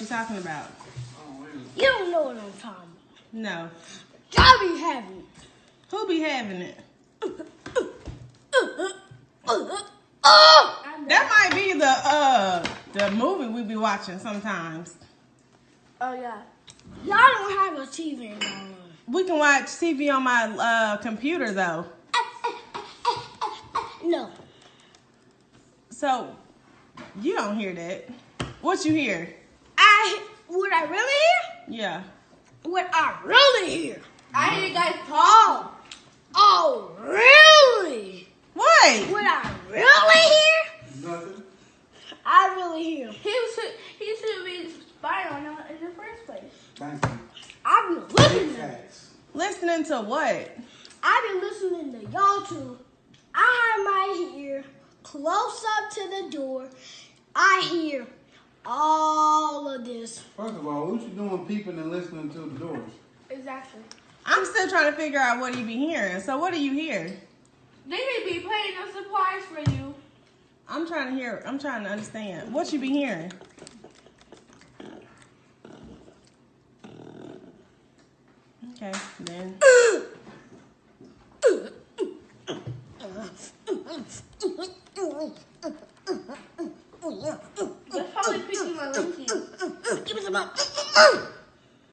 what you're talking about. You don't know what I'm talking about. No. Y'all be having it. Who be having it? That might be the movie we be watching sometimes. Oh yeah. Y'all don't have a TV in y'all room. We can watch TV on my computer though. No. So you don't hear that. What you hear? What I really hear? Yeah. What I really hear? I hear you guys talk. Oh, really? What? What I really hear? Nothing. I really hear. He should be spying on us in the first place. Thank you. I be listening to it. Facts. Listening to what? I be listening to y'all too. I have my ear close up to the door. I hear all of this. First of all, what you doing peeping and listening to the doors? Exactly. I'm still trying to figure out what you be hearing. So what do you hear? They may be playing a surprise for you. I'm trying to understand. What you be hearing? Okay, then. They're probably picking my linky. Give me some up.